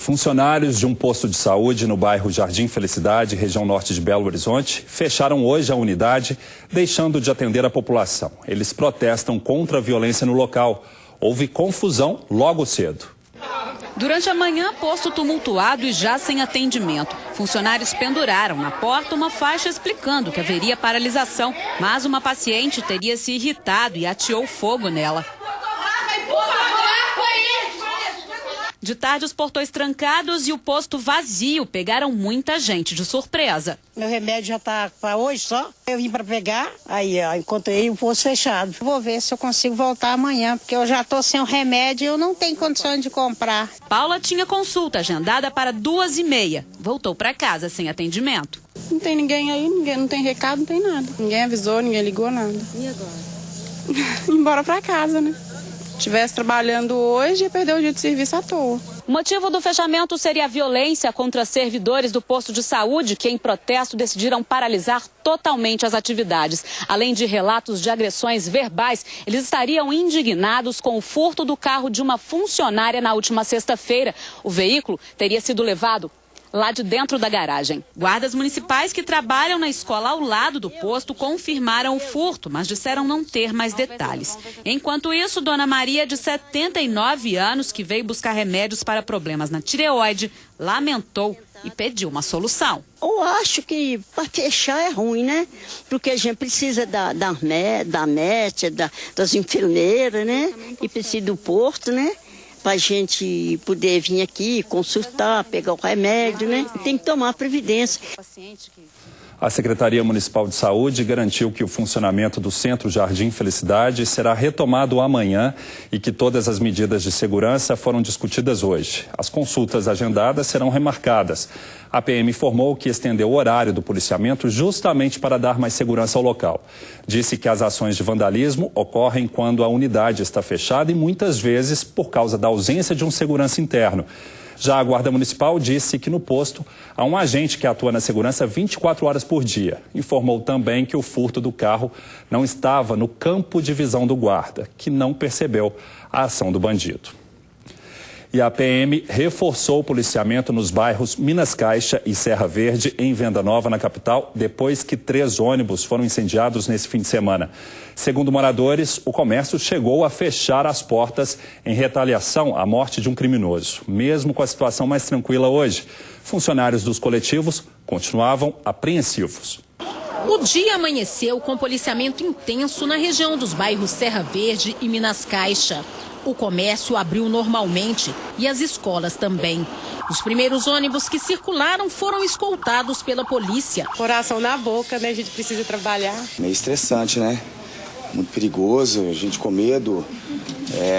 Funcionários de um posto de saúde no bairro Jardim Felicidade, região norte de Belo Horizonte, fecharam hoje a unidade, deixando de atender a população. Eles protestam contra a violência no local. Houve confusão logo cedo. Durante a manhã, posto tumultuado e já sem atendimento. Funcionários penduraram na porta uma faixa explicando que haveria paralisação, mas uma paciente teria se irritado e ateou fogo nela. De tarde, os portões trancados e o posto vazio pegaram muita gente de surpresa. Meu remédio já está para hoje só. Eu vim para pegar, aí encontrei o posto fechado. Vou ver se eu consigo voltar amanhã, porque eu já estou sem o remédio e eu não tenho condições de comprar. Paula tinha consulta agendada para 2h30. Voltou para casa sem atendimento. Não tem ninguém aí, não tem recado, não tem nada. Ninguém avisou, ninguém ligou, nada. E agora? Embora para casa, né? Estivesse trabalhando hoje, ia perder o dia de serviço à toa. O motivo do fechamento seria a violência contra servidores do posto de saúde, que em protesto decidiram paralisar totalmente as atividades. Além de relatos de agressões verbais, eles estariam indignados com o furto do carro de uma funcionária na última sexta-feira. O veículo teria sido levado lá de dentro da garagem. Guardas municipais que trabalham na escola ao lado do posto confirmaram o furto, mas disseram não ter mais detalhes. Enquanto isso, Dona Maria, de 79 anos, que veio buscar remédios para problemas na tireoide, lamentou e pediu uma solução. Eu acho que para fechar é ruim, né? Porque a gente precisa da NET, das enfermeiras, né? E precisa do posto, né? Para a gente poder vir aqui, consultar, pegar o remédio, né? Tem que tomar providência. A Secretaria Municipal de Saúde garantiu que o funcionamento do Centro Jardim Felicidade será retomado amanhã e que todas as medidas de segurança foram discutidas hoje. As consultas agendadas serão remarcadas. A PM informou que estendeu o horário do policiamento justamente para dar mais segurança ao local. Disse que as ações de vandalismo ocorrem quando a unidade está fechada e muitas vezes por causa da ausência de um segurança interno. Já a Guarda Municipal disse que no posto há um agente que atua na segurança 24 horas por dia. Informou também que o furto do carro não estava no campo de visão do guarda, que não percebeu a ação do bandido. E a PM reforçou o policiamento nos bairros Minas Caixa e Serra Verde, em Venda Nova, na capital, depois que 3 ônibus foram incendiados nesse fim de semana. Segundo moradores, o comércio chegou a fechar as portas em retaliação à morte de um criminoso. Mesmo com a situação mais tranquila hoje, funcionários dos coletivos continuavam apreensivos. O dia amanheceu com policiamento intenso na região dos bairros Serra Verde e Minas Caixa. O comércio abriu normalmente e as escolas também. Os primeiros ônibus que circularam foram escoltados pela polícia. Coração na boca, né? A gente precisa trabalhar. Meio estressante, né? Muito perigoso, a gente com medo.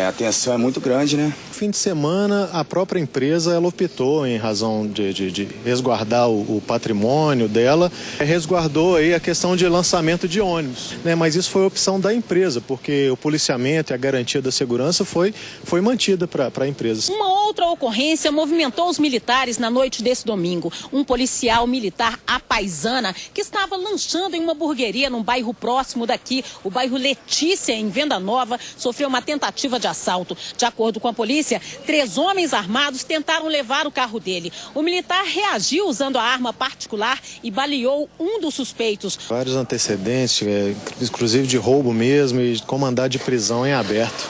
A tensão é muito grande, né? Fim de semana, a própria empresa ela optou, em razão de resguardar o patrimônio dela, resguardou aí a questão de lançamento de ônibus, né? Mas isso foi opção da empresa, porque o policiamento e a garantia da segurança foi mantida para a empresa. Uma outra ocorrência movimentou os militares na noite desse domingo. Um policial militar apaisana que estava lanchando em uma hamburgueria num bairro próximo daqui, o bairro Letícia, em Venda Nova, sofreu uma tentativa de assalto. De acordo com a polícia, 3 homens armados tentaram levar o carro dele. O militar reagiu usando a arma particular e baleou um dos suspeitos. Vários antecedentes, inclusive de roubo mesmo e com mandado de prisão em aberto.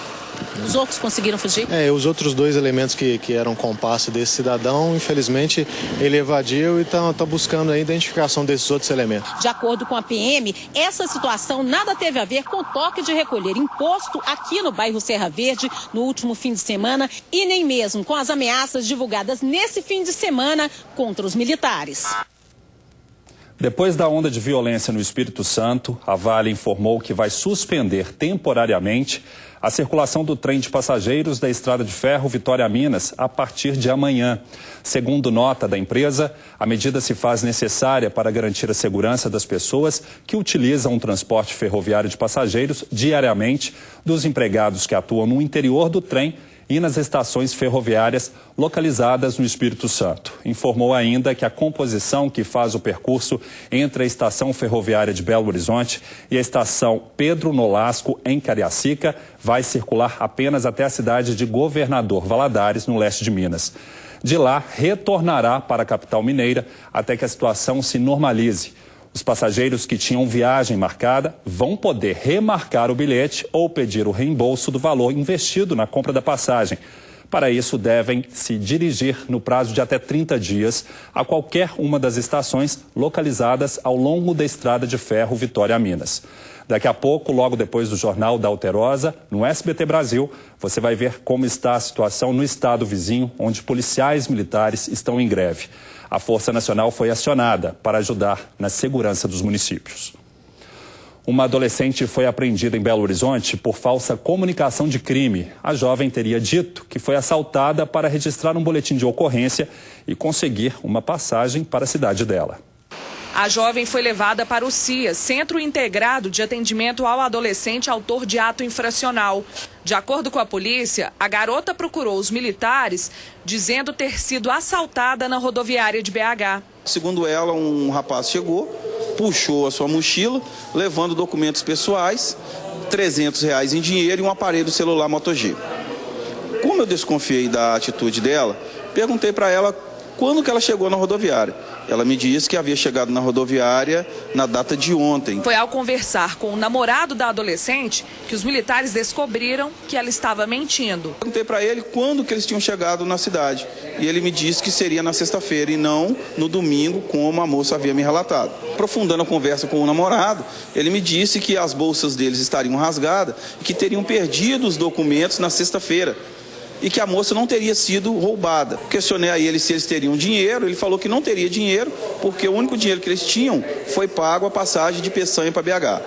Os outros conseguiram fugir? Os outros 2 elementos que eram compasso desse cidadão, infelizmente, ele evadiu e está buscando a identificação desses outros elementos. De acordo com a PM, essa situação nada teve a ver com o toque de recolher imposto aqui no bairro Serra Verde no último fim de semana e nem mesmo com as ameaças divulgadas nesse fim de semana contra os militares. Depois da onda de violência no Espírito Santo, a Vale informou que vai suspender temporariamente a circulação do trem de passageiros da Estrada de Ferro Vitória-Minas a partir de amanhã. Segundo nota da empresa, a medida se faz necessária para garantir a segurança das pessoas que utilizam o transporte ferroviário de passageiros diariamente, dos empregados que atuam no interior do trem e nas estações ferroviárias localizadas no Espírito Santo. Informou ainda que a composição que faz o percurso entre a estação ferroviária de Belo Horizonte e a estação Pedro Nolasco, em Cariacica, vai circular apenas até a cidade de Governador Valadares, no leste de Minas. De lá, retornará para a capital mineira até que a situação se normalize. Os passageiros que tinham viagem marcada vão poder remarcar o bilhete ou pedir o reembolso do valor investido na compra da passagem. Para isso, devem se dirigir no prazo de até 30 dias a qualquer uma das estações localizadas ao longo da estrada de ferro Vitória-Minas. Daqui a pouco, logo depois do Jornal da Alterosa, no SBT Brasil, você vai ver como está a situação no estado vizinho, onde policiais militares estão em greve. A Força Nacional foi acionada para ajudar na segurança dos municípios. Uma adolescente foi apreendida em Belo Horizonte por falsa comunicação de crime. A jovem teria dito que foi assaltada para registrar um boletim de ocorrência e conseguir uma passagem para a cidade dela. A jovem foi levada para o CIAS, Centro Integrado de Atendimento ao Adolescente Autor de Ato Infracional. De acordo com a polícia, a garota procurou os militares dizendo ter sido assaltada na rodoviária de BH. Segundo ela, um rapaz chegou, puxou a sua mochila, levando documentos pessoais, R$300 em dinheiro e um aparelho celular Moto G. Como eu desconfiei da atitude dela, perguntei para ela quando que ela chegou na rodoviária. Ela me disse que havia chegado na rodoviária na data de ontem. Foi ao conversar com o namorado da adolescente que os militares descobriram que ela estava mentindo. Perguntei para ele quando que eles tinham chegado na cidade. E ele me disse que seria na sexta-feira e não no domingo, como a moça havia me relatado. Aprofundando a conversa com o namorado, ele me disse que as bolsas deles estariam rasgadas e que teriam perdido os documentos na sexta-feira. E que a moça não teria sido roubada. Questionei a ele se eles teriam dinheiro, ele falou que não teria dinheiro, porque o único dinheiro que eles tinham foi pago a passagem de Peçanha para BH.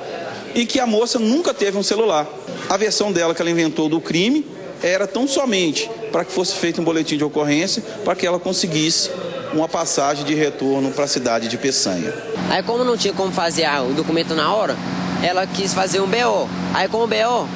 E que a moça nunca teve um celular. A versão dela que ela inventou do crime era tão somente para que fosse feito um boletim de ocorrência, para que ela conseguisse uma passagem de retorno para a cidade de Peçanha. Aí como não tinha como fazer o documento na hora, ela quis fazer um BO. Aí com o BO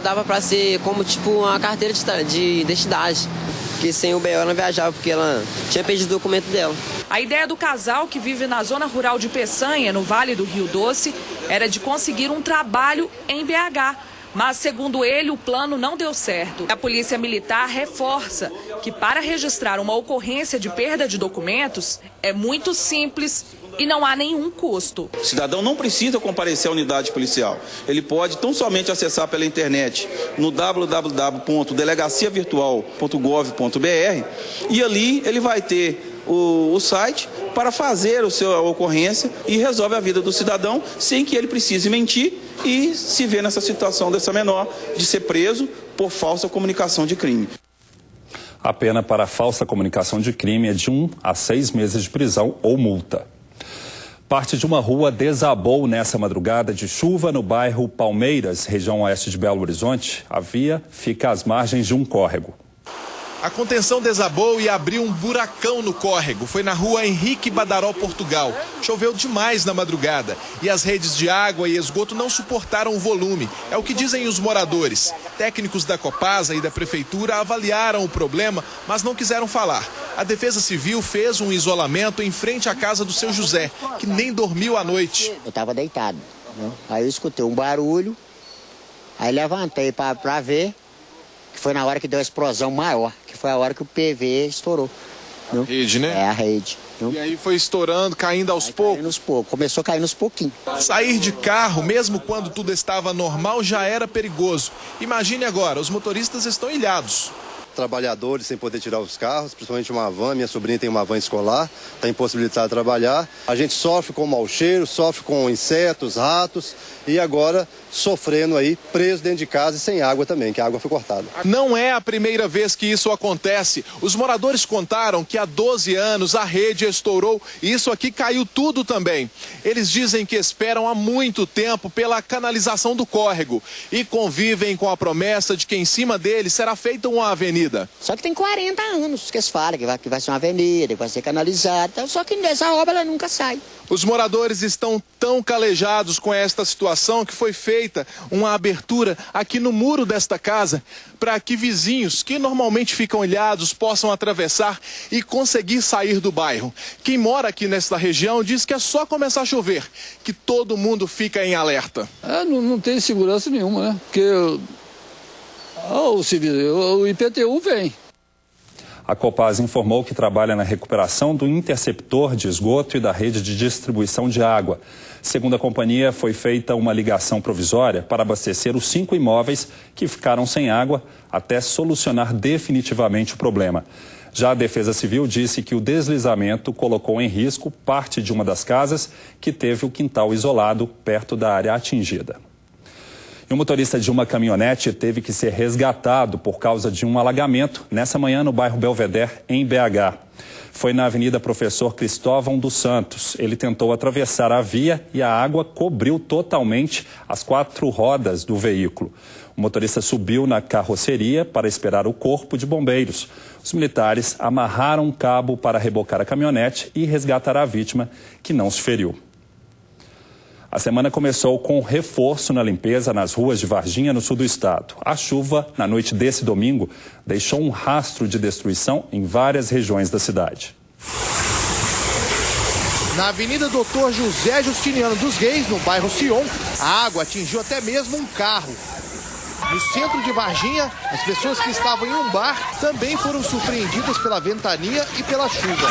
dava para ser como tipo uma carteira de identidade. Porque sem o BO ela não viajava, porque ela tinha perdido o documento dela. A ideia do casal, que vive na zona rural de Peçanha, no Vale do Rio Doce, era de conseguir um trabalho em BH. Mas, segundo ele, o plano não deu certo. A Polícia Militar reforça que para registrar uma ocorrência de perda de documentos é muito simples e não há nenhum custo. O cidadão não precisa comparecer à unidade policial. Ele pode tão somente acessar pela internet no www.delegaciavirtual.gov.br e ali ele vai ter o site para fazer a ocorrência e resolve a vida do cidadão sem que ele precise mentir e se ver nessa situação dessa menor de ser preso por falsa comunicação de crime. A pena para falsa comunicação de crime é de 1 a 6 meses de prisão ou multa. Parte de uma rua desabou nessa madrugada de chuva no bairro Palmeiras, região oeste de Belo Horizonte. A via fica às margens de um córrego. A contenção desabou e abriu um buracão no córrego. Foi na rua Henrique Badaró, Portugal. Choveu demais na madrugada e as redes de água e esgoto não suportaram o volume. É o que dizem os moradores. Técnicos da Copasa e da Prefeitura avaliaram o problema, mas não quiseram falar. A Defesa Civil fez um isolamento em frente à casa do seu José, que nem dormiu à noite. Eu estava deitado, né? Aí eu escutei um barulho, aí levantei para ver. Foi na hora que deu a explosão maior, que foi a hora que o PV estourou. A rede, né? É, a rede. Viu? E aí foi estourando, caindo aos poucos? Começou a cair nos pouquinhos. Sair de carro, mesmo quando tudo estava normal, já era perigoso. Imagine agora, os motoristas estão ilhados. Trabalhadores sem poder tirar os carros, principalmente uma van, minha sobrinha tem uma van escolar, está impossibilitada de trabalhar. A gente sofre com mau cheiro, sofre com insetos, ratos e agora sofrendo aí, preso dentro de casa e sem água também, que a água foi cortada. Não é a primeira vez que isso acontece. Os moradores contaram que há 12 anos a rede estourou e isso aqui caiu tudo também. Eles dizem que esperam há muito tempo pela canalização do córrego e convivem com a promessa de que em cima dele será feita uma avenida. Só que tem 40 anos que eles falam que vai ser uma avenida, que vai ser canalizada, só que essa obra ela nunca sai. Os moradores estão tão calejados com esta situação que foi feita uma abertura aqui no muro desta casa para que vizinhos que normalmente ficam ilhados possam atravessar e conseguir sair do bairro. Quem mora aqui nesta região diz que é só começar a chover que todo mundo fica em alerta. Não tem segurança nenhuma, né? Porque o IPTU vem. A Copasa informou que trabalha na recuperação do interceptor de esgoto e da rede de distribuição de água. Segundo a companhia, foi feita uma ligação provisória para abastecer os 5 imóveis que ficaram sem água até solucionar definitivamente o problema. Já a Defesa Civil disse que o deslizamento colocou em risco parte de uma das casas que teve o quintal isolado perto da área atingida. E o motorista de uma caminhonete teve que ser resgatado por causa de um alagamento nessa manhã no bairro Belvedere, em BH. Foi na Avenida Professor Cristóvão dos Santos. Ele tentou atravessar a via e a água cobriu totalmente as 4 rodas do veículo. O motorista subiu na carroceria para esperar o corpo de bombeiros. Os militares amarraram um cabo para rebocar a caminhonete e resgatar a vítima, que não se feriu. A semana começou com reforço na limpeza nas ruas de Varginha, no sul do estado. A chuva, na noite desse domingo, deixou um rastro de destruição em várias regiões da cidade. Na Avenida Doutor José Justiniano dos Reis, no bairro Sion, a água atingiu até mesmo um carro. No centro de Varginha, as pessoas que estavam em um bar também foram surpreendidas pela ventania e pela chuva.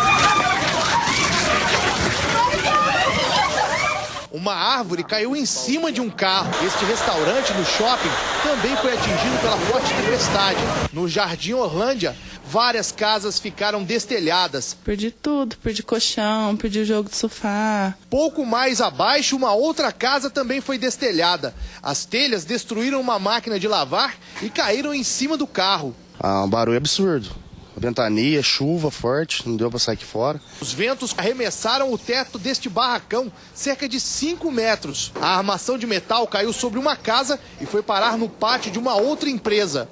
Uma árvore caiu em cima de um carro. Este restaurante no shopping também foi atingido pela forte tempestade. No Jardim Orlândia, várias casas ficaram destelhadas. Perdi tudo, perdi colchão, perdi o jogo de sofá. Pouco mais abaixo, uma outra casa também foi destelhada. As telhas destruíram uma máquina de lavar e caíram em cima do carro. Um barulho absurdo. Ventania, chuva forte, não deu para sair aqui fora. Os ventos arremessaram o teto deste barracão, cerca de 5 metros. A armação de metal caiu sobre uma casa e foi parar no pátio de uma outra empresa.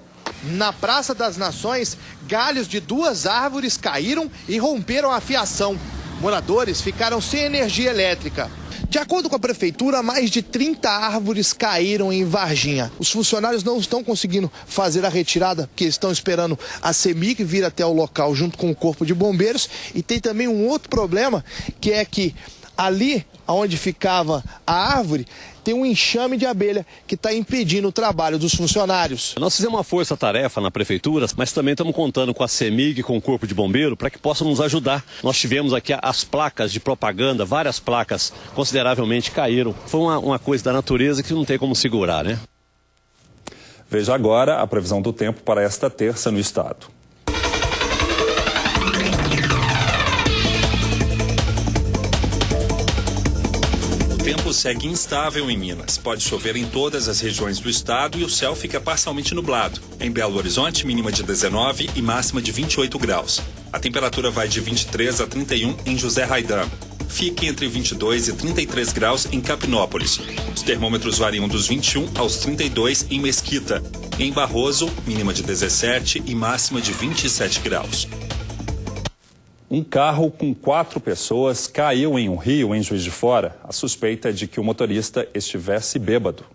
Na Praça das Nações, galhos de 2 árvores caíram e romperam a fiação. Moradores ficaram sem energia elétrica. De acordo com a prefeitura, mais de 30 árvores caíram em Varginha. Os funcionários não estão conseguindo fazer a retirada, porque estão esperando a CEMIG vir até o local junto com o Corpo de Bombeiros. E tem também um outro problema, que é que ali onde ficava a árvore, tem um enxame de abelha que está impedindo o trabalho dos funcionários. Nós fizemos uma força-tarefa na prefeitura, mas também estamos contando com a CEMIG, com o Corpo de Bombeiro, para que possam nos ajudar. Nós tivemos aqui as placas de propaganda, várias placas consideravelmente caíram. Foi uma coisa da natureza que não tem como segurar, né? Veja agora a previsão do tempo para esta terça no estado. O tempo segue instável em Minas. Pode chover em todas as regiões do estado e o céu fica parcialmente nublado. Em Belo Horizonte, mínima de 19 e máxima de 28 graus. A temperatura vai de 23 a 31 em José Raidan. Fica entre 22 e 33 graus em Capinópolis. Os termômetros variam dos 21 aos 32 em Mesquita. Em Barroso, mínima de 17 e máxima de 27 graus. Um carro com 4 pessoas caiu em um rio em Juiz de Fora. A suspeita é de que o motorista estivesse bêbado.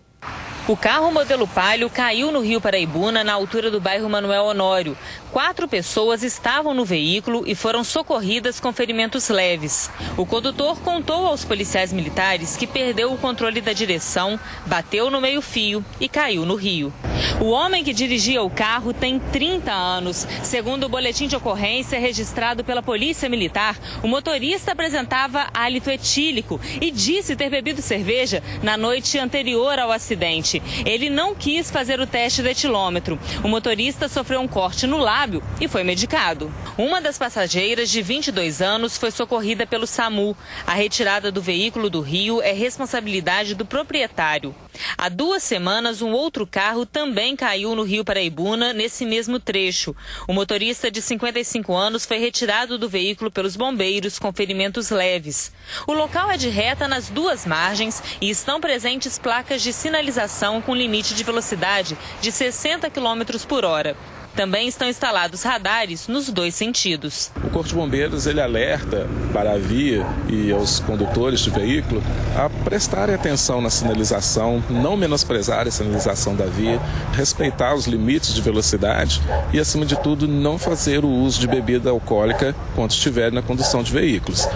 O carro modelo Palio caiu no Rio Paraibuna, na altura do bairro Manuel Honório. 4 pessoas estavam no veículo e foram socorridas com ferimentos leves. O condutor contou aos policiais militares que perdeu o controle da direção, bateu no meio-fio e caiu no rio. O homem que dirigia o carro tem 30 anos. Segundo o boletim de ocorrência registrado pela Polícia Militar, o motorista apresentava hálito etílico e disse ter bebido cerveja na noite anterior ao acidente. Ele não quis fazer o teste do etilômetro. O motorista sofreu um corte no lábio e foi medicado. Uma das passageiras, de 22 anos, foi socorrida pelo SAMU. A retirada do veículo do rio é responsabilidade do proprietário. Há 2 semanas, um outro carro também caiu no Rio Paraibuna, nesse mesmo trecho. O motorista, de 55 anos, foi retirado do veículo pelos bombeiros com ferimentos leves. O local é de reta nas 2 margens e estão presentes placas de sinalização com limite de velocidade de 60 km por hora. Também estão instalados radares nos 2 sentidos. O Corpo de Bombeiros ele alerta para a via e aos condutores de veículo a prestarem atenção na sinalização, não menosprezar a sinalização da via, respeitar os limites de velocidade e, acima de tudo, não fazer o uso de bebida alcoólica quando estiver na condução de veículos.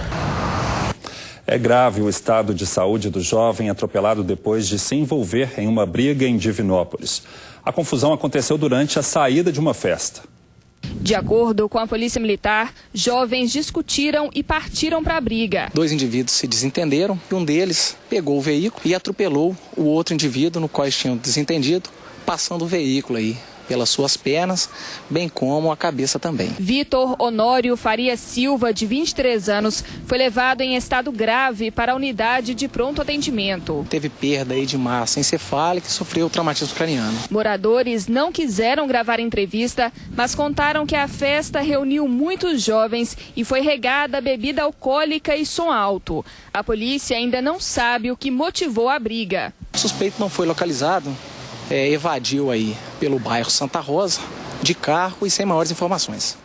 É grave o estado de saúde do jovem atropelado depois de se envolver em uma briga em Divinópolis. A confusão aconteceu durante a saída de uma festa. De acordo com a Polícia Militar, jovens discutiram e partiram para a briga. 2 indivíduos se desentenderam e um deles pegou o veículo e atropelou o outro indivíduo no qual eles tinham desentendido, passando o veículo aí pelas suas pernas, bem como a cabeça também. Vitor Honório Faria Silva, de 23 anos, foi levado em estado grave para a unidade de pronto atendimento. Teve perda aí de massa encefálica e sofreu traumatismo craniano. Moradores não quiseram gravar entrevista, mas contaram que a festa reuniu muitos jovens e foi regada bebida alcoólica e som alto. A polícia ainda não sabe o que motivou a briga. O suspeito não foi localizado. Evadiu aí pelo bairro Santa Rosa, de carro e sem maiores informações.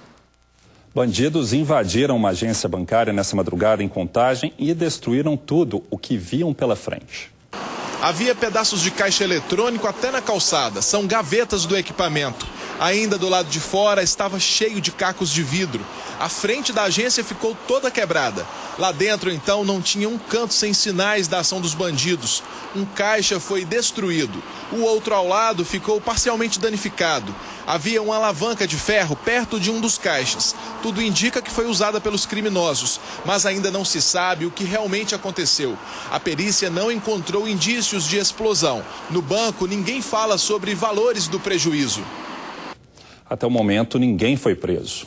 Bandidos invadiram uma agência bancária nessa madrugada em Contagem e destruíram tudo o que viam pela frente. Havia pedaços de caixa eletrônico até na calçada, são gavetas do equipamento. Ainda do lado de fora estava cheio de cacos de vidro. A frente da agência ficou toda quebrada. Lá dentro, então, não tinha um canto sem sinais da ação dos bandidos. Um caixa foi destruído. O outro ao lado ficou parcialmente danificado. Havia uma alavanca de ferro perto de um dos caixas. Tudo indica que foi usada pelos criminosos, mas ainda não se sabe o que realmente aconteceu. A perícia não encontrou indícios de explosão. No banco, ninguém fala sobre valores do prejuízo. Até o momento, ninguém foi preso.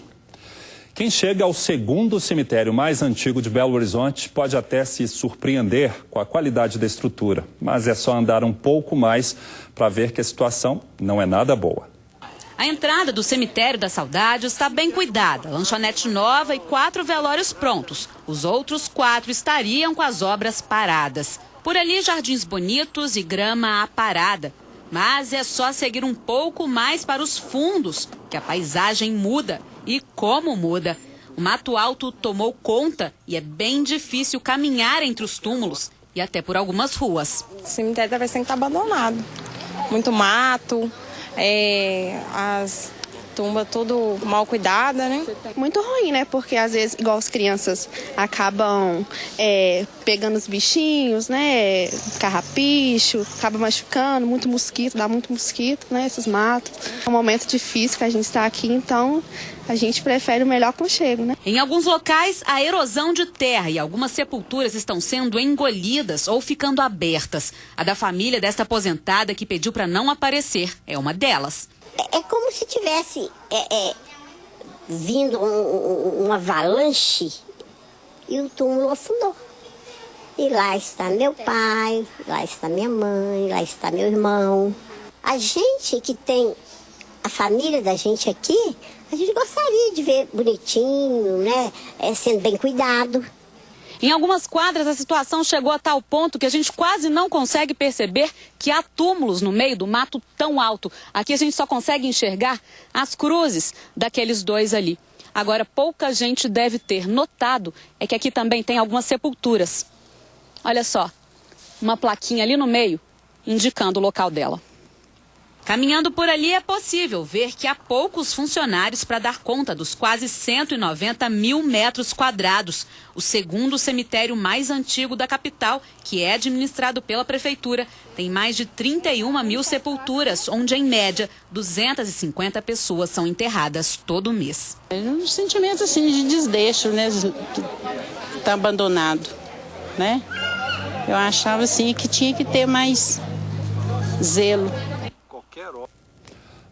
Quem chega ao segundo cemitério mais antigo de Belo Horizonte pode até se surpreender com a qualidade da estrutura, mas é só andar um pouco mais para ver que a situação não é nada boa. A entrada do cemitério da Saudade está bem cuidada, lanchonete nova e 4 velórios prontos. Os outros 4 estariam com as obras paradas. Por ali, jardins bonitos e grama aparada. Mas é só seguir um pouco mais para os fundos, que a paisagem muda. E como muda? O mato alto tomou conta e é bem difícil caminhar entre os túmulos e até por algumas ruas. O cemitério talvez tenha que estar abandonado. Muito mato, as tumbas tudo mal cuidada, né? Muito ruim, né? Porque às vezes, igual as crianças acabam pegando os bichinhos, né? Carrapicho, acaba machucando, muito mosquito, dá muito mosquito, né? Esses matos. É um momento difícil que a gente está aqui, então a gente prefere o melhor aconchego, né? Em alguns locais, a erosão de terra e algumas sepulturas estão sendo engolidas ou ficando abertas. A da família desta aposentada que pediu para não aparecer é uma delas. É como se tivesse vindo um avalanche e o túmulo afundou. E lá está meu pai, lá está minha mãe, lá está meu irmão. A gente que tem a família da gente aqui, a gente gostaria de ver bonitinho, né? Sendo bem cuidado. Em algumas quadras, a situação chegou a tal ponto que a gente quase não consegue perceber que há túmulos no meio do mato tão alto. Aqui a gente só consegue enxergar as cruzes daqueles 2 ali. Agora, pouca gente deve ter notado é que aqui também tem algumas sepulturas. Olha só, uma plaquinha ali no meio, indicando o local dela. Caminhando por ali é possível ver que há poucos funcionários para dar conta dos quase 190 mil metros quadrados. O segundo cemitério mais antigo da capital, que é administrado pela prefeitura, tem mais de 31 mil sepulturas, onde em média 250 pessoas são enterradas todo mês. Um sentimento assim de desdeixo, né? Tá abandonado, né? Eu achava assim que tinha que ter mais zelo.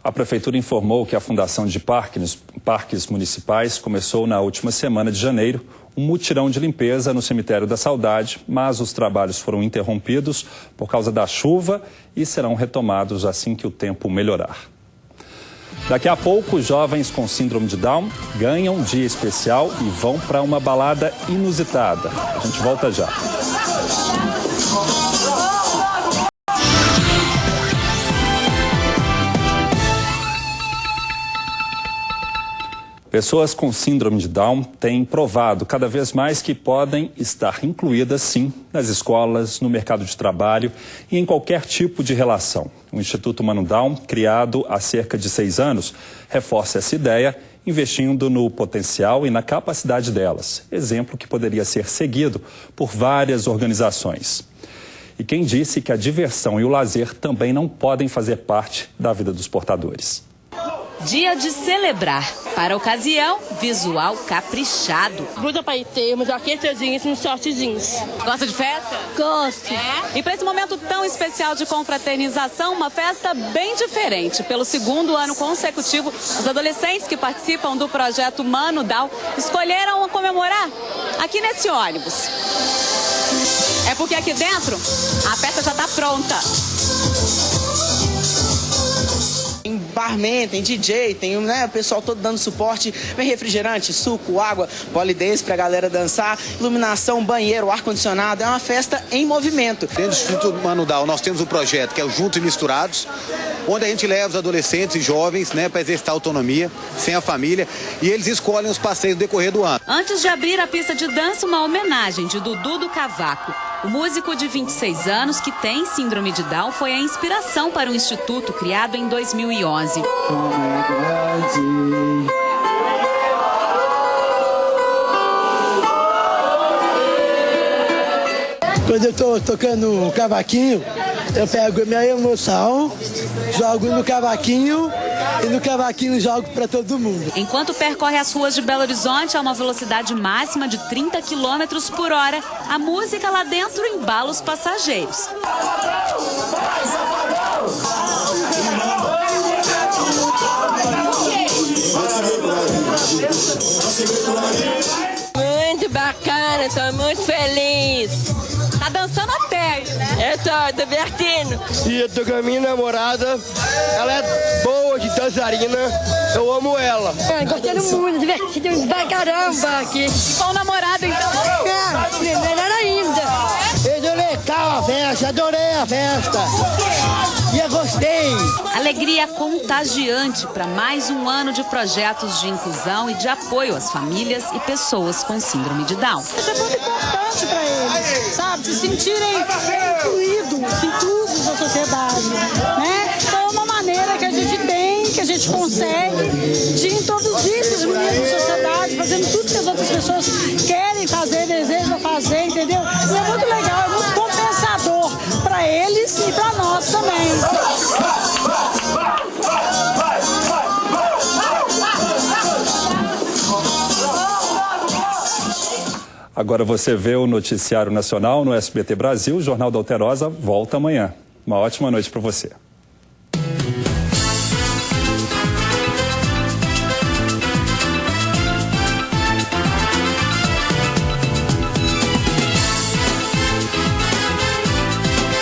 A Prefeitura informou que a Fundação de Parques Municipais começou na última semana de janeiro um mutirão de limpeza no Cemitério da Saudade, mas os trabalhos foram interrompidos por causa da chuva e serão retomados assim que o tempo melhorar. Daqui a pouco, jovens com síndrome de Down ganham um dia especial e vão para uma balada inusitada. A gente volta já. Pessoas com síndrome de Down têm provado cada vez mais que podem estar incluídas, sim, nas escolas, no mercado de trabalho e em qualquer tipo de relação. O Instituto Mano Down, criado há cerca de 6 anos, reforça essa ideia, investindo no potencial e na capacidade delas. Exemplo que poderia ser seguido por várias organizações. E quem disse que a diversão e o lazer também não podem fazer parte da vida dos portadores? Dia de celebrar. Para a ocasião, visual caprichado. Blusa paetê, uma jaqueta jeans e um short jeans. Gosta de festa? Gosto. E para esse momento tão especial de confraternização, uma festa bem diferente. Pelo segundo ano consecutivo, os adolescentes que participam do projeto Mano Down escolheram comemorar aqui nesse ônibus. É porque aqui dentro a festa já está pronta. Tem barman, tem DJ, tem o pessoal todo dando suporte, vem refrigerante, suco, água, polidense pra galera dançar, iluminação, banheiro, ar-condicionado, é uma festa em movimento. Dentro do Instituto Mano Down, nós temos um projeto que é o Juntos e Misturados, onde a gente leva os adolescentes e jovens para exercitar autonomia, sem a família, e eles escolhem os passeios no decorrer do ano. Antes de abrir a pista de dança, uma homenagem de Dudu do Cavaco. O músico de 26 anos, que tem síndrome de Down, foi a inspiração para o instituto criado em 2011. Quando eu estou tocando o cavaquinho, eu pego minha emoção, jogo no cavaquinho e no cavaquinho jogo para todo mundo. Enquanto percorre as ruas de Belo Horizonte a uma velocidade máxima de 30 km por hora, a música lá dentro embala os passageiros. Muito bacana, estou muito feliz. Tá dançando até aí, né? Eu tô divertindo. E eu tô com a minha namorada, ela é boa de dançarina, eu amo ela. Gostando muito, divertido pra caramba aqui. E com o namorado, então? Melhor ainda. Eu adorei a festa. E eu gostei. Alegria contagiante para mais um ano de projetos de inclusão e de apoio às famílias e pessoas com síndrome de Down. Isso é muito importante para eles, sabe? Se sentirem inclusos na sociedade, né? Então é uma maneira que a gente tem, que a gente consegue de introduzir esses meninos na sociedade, fazendo tudo que as outras pessoas querem fazer, desejam fazer, entendeu? E é muito legal, é muito compensador para eles e para nós também. Agora você vê o Noticiário Nacional no SBT Brasil. O Jornal da Alterosa volta amanhã. Uma ótima noite para você.